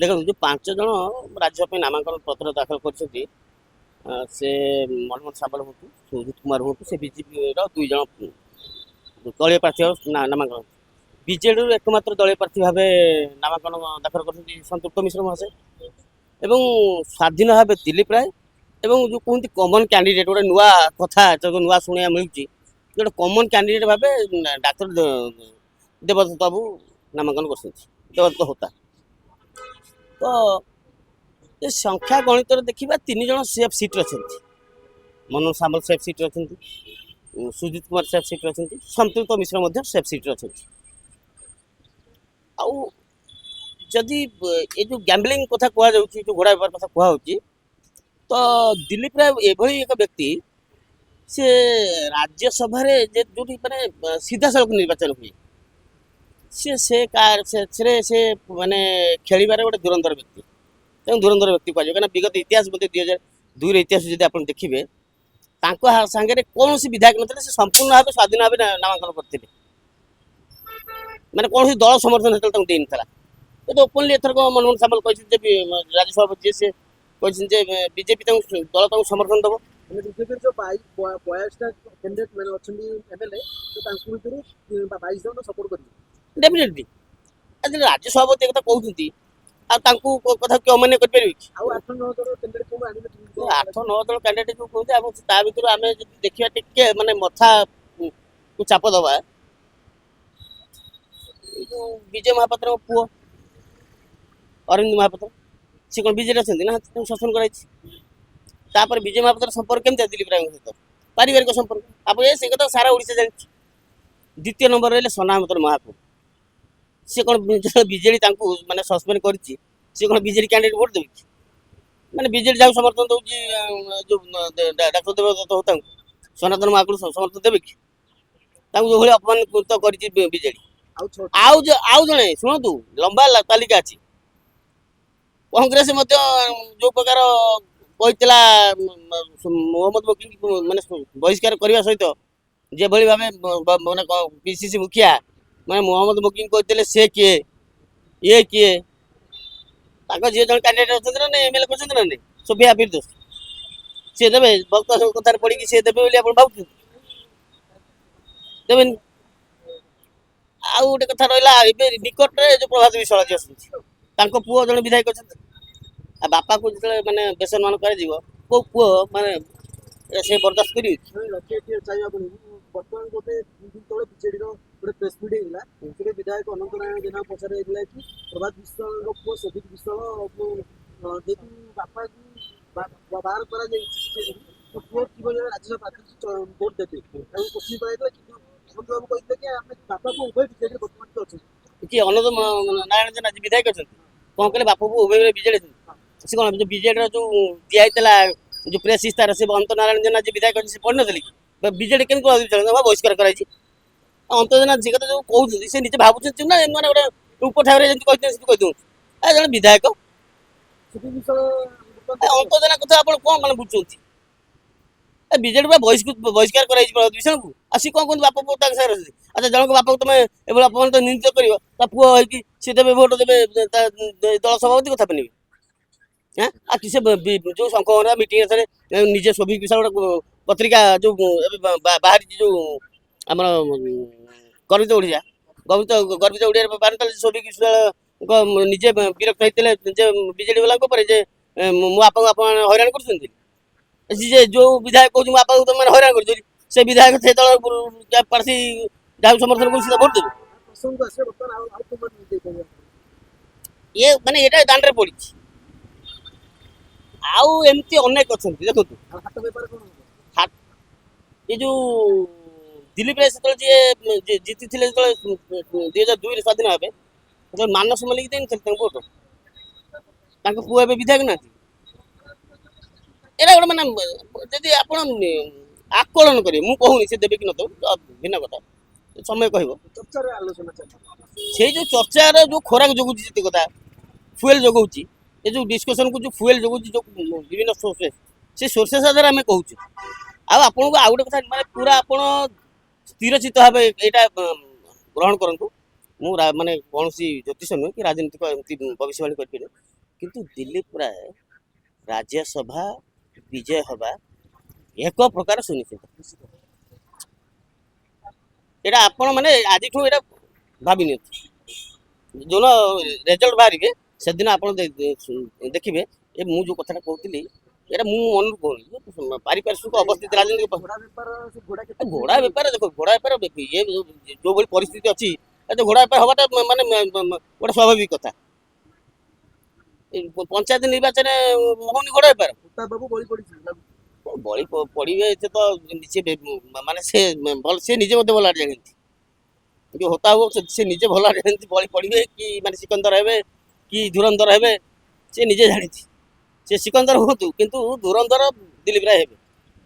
देखो जो 5 जन राज्यसभा नामांकन पत्र दाखल कर से मनमोहन साबल हूँ सुजित कुमार हूँ से बीजेपी 2 जन दलीय प्रार्थी नामांकन विजेडी एकमात्र दलीय प्रार्थी भाव नामांकन दाखल कर संतृप्त मिश्र महाशय एवं स्वाधीन भाव दिलीप राय एवं जो कहते कमन कैंडिडेट गोटे नुआ कथा जो नुआ शुणा मिलूँ गोटे कमन कैंडिडेट भाव डाक्तर देवदत्त बाबू नामांकन कर देवदत्त होता तो ये संख्या गणित देखा 3 जन सेफ सीट अच्छा मनोज सामल सेफ सीट अच्छा सुजित कुमार सेफ सीट अच्छा संतृप्त मिश्र सेफ सीट अच्छा आदि ये जो गैम्बलिंग कथा कहु जो घोड़ा बेपार कथा कहु तो दिलीप राय एभली एक व्यक्ति से राज्यसभा जो माने सीधा सड़क निर्वाचन हुए से माने खेलिबार गोटे धुरंधर व्यक्ति तेणु धुरंधर व्यक्ति कह कहीं विगत इतिहास बोलते 2002 इतिहास जब आप देखिए सांगे कौन विधायक ना से संपूर्ण भाव स्वाधीन भाव नामांकन करते मैंने कौन दल समर्थन से देन था तो ओपनली एथर मनमोहन सामल कहते राज्यसभा जी से कहते बीजेपी दल समर्थन दब बीजेपी जो 22 कैंडिडेट मैंने एमएलए तो 22 जन सपोर्ट कर डेफिनेटली आज राज्य सभापति कथा कहते कथा क्यों मान्य कर 8-9 दल कैंडिडेट जो कहते ता भर आम देखा टे माने मथा को चाप दबा विजय महापात्र पुओ अरविंद महापात्र सी कौन बीजेडी अच्छा ना शासन कर विजय महापात्र संपर्क केमती दिलीप राय सहित पारिवारिक संपर्क आप से कथा सारा ओडिशा जानी द्वितीय नंबर रही सनामतर महापुर सी कौन बीजेडी माने सस्पेंड कर कौन बीजेडी कैंडिडेट भोट देवी मैंने बीजेडी जहाँ समर्थन दौर जो डाक्टर देवदत्त होता सनातन महाकुल समर्थन देवे कि जो भाई अपमान तो कर आउ जड़े शुणु लंबा तालिका अच्छी कांग्रेस जो प्रकार कहला मोहम्मद बकीम माने बहिष्कार करने सहित जो भाव माने पीसीसी मुखिया माने मोहम्मद बकीम कहते से किए ये किए जी जन कैंडिडेट अच्छा ना एमएलए कर ना नहीं सोफिया फिरदोस सी देवे भक्त कथार पड़ी सी देवे भाव देवे आउ गोटे कथा रहा निकट में जो प्रभात विश्वास जी आसुँच पुओ जन विधायक अच्छा बापा को जो मैंने बेसम्मान कर पुओ माने से बर्दाश्त कर बर्तमान गोटे तले बीजेडी गोटे प्रेस मीट होता विधायक अनंत नारायण जेना पचार कि प्रभात विश्वाल पुओ सजित विश्वाल जेहतु बापा को बाहर कर पुओ कि राज्यसभा प्रार्थी भोट देते क्वेश्चन कराइला कि बाबू कहते कि बापा को उभय बीजेडी बर्तमान अच्छे कि अनंत नारायण जेना विधायक अच्छा कौन कहले बापा को उभय बीजेडी से कौन जो बीजेडी जो दिखाई जो प्रेस इस्तार से अनंत नारायण जेना विधायक अच्छे पढ़ नी बीजेडी केमी बहिष्कार कर अंत जेना जी कथा जो कहते से निजे भावुँ ना मैंने गोटे उप ठाकुर जमी कहीदे जन विधायक अंत जेना कथा आप कौन मैंने बुझुंट बीजेडी बहिष्कार कर विषय को सी कौन कहते बापा पुओ अच्छा जनक बापा को तुम ये अपमान तो निंदित कर पुओ होगी सी देवे भोट देवे दल सभापति कथा बने से जो संघ मीटिंग निजे शोभिक विशाल गोटे पत्रिका जो बाहर जो आम गर्वित ओडिया गर्वित ओडिया बाहर शोभिक विशाल निजे विरक्त होते बीजेडी वाला आप हैरान कर जो विधायक कहूँ आप मैंने हैरान कर से विधायक से दल प्रार्थी जहाँ समर्थन कर भोट देवे ये माने ये दांडे पड़ी आउ एमती अनेक अच्छा देखो ये जो दिलीप राय से जीति 2002 स्वाधीन भाव मानस मल्लिक देनी भोट पुओ ए विधायक ना एटा गोटे मैंने जदि आप आकलन करेंगे मुझे कहूनी से देवे कि न तो भिन्न कथा समय कह से जो चर्चार जो खोराक जगुची जी कथा फुएल जगौची ये जो डिस्कसन को जो फुएल जगुची जो विभिन्न सोर्सेस से सोर्सेस आधार आम कहूँ आपको आउ गोटे कथा माने पूरा आप स्थिरचित भाव यहाँ ग्रहण करूँ ମାନେ କୌଣସି ଜ୍ୟୋତିଷ ନୁହେଁ କି ରାଜନୈତିକ ଏମିତି ଭବିଷ୍ୟବାଣୀ କରିପାରିବେ, କିନ୍ତୁ ଦିଲ୍ଲୀପ ରାୟ ରାଜ୍ୟସଭା ବିଜୟ ହେବା ଏକ ପ୍ରକାର ସୁନିଶ୍ଚିତ। ଏଇଟା ଆପଣ ମାନେ ଆଜିଠୁ ଏଇଟା ଭାବି ନିଅନ୍ତୁ। ଯୋଉଦିନ ରେଜଲ୍ଟ ବାହାରିବେ ସେଦିନ ଆପଣ ଦେଖିବେ ଏ ମୁଁ ଯୋଉ କଥାଟା କହୁଥିଲି ଏଇଟା ମୁଁ ମନରୁ କହୁନି, ପାରିପାର୍ଶ୍ୱିକ ଅବସ୍ଥିତି ରାଜନୈତିକ ଘୋଡ଼ା ବେପାର ସେ ଘୋଡ଼ା କେତେ ଘୋଡ଼ା ବେପାର ଦେଖ, ଘୋଡ଼ା ବେପାର ଇଏ ଯୋଉଭଳି ପରିସ୍ଥିତି ଅଛି ଏତେ ଘୋଡ଼ା ବେପାର ହବାଟା ମାନେ ଗୋଟେ ସ୍ୱାଭାବିକ କଥା। ପଞ୍ଚାୟତ ନିର୍ବାଚନରେ ହଉନି ଘୋଡ଼ା ବେପାର। ଉତ୍ତାପ ବାବୁ ବଳି ପଡ଼ିଛି ବଳି ପଡ଼ିବେ ସେ ତ ମାନେ ସେ ଭଲ, ସେ ନିଜେ ମଧ୍ୟ ଭଲ ଜାଣନ୍ତି ଯୋଉ ହୋତା ହବ ସେ ନିଜେ ଭଲ ଜାଣନ୍ତି ବଳି ପଡ଼ିବେ କି ମାନେ ସିକନ୍ଦର ହେବେ କି ଧୁରନ୍ଧର ହେବେ, ସେ ନିଜେ ଜାଣିଛି। ସେ ସିକନ୍ଦର ହୁଅନ୍ତୁ କିନ୍ତୁ ଧୁରନ୍ଧର ଦିଲ୍ଲୀପ ରାୟ ହେବେ।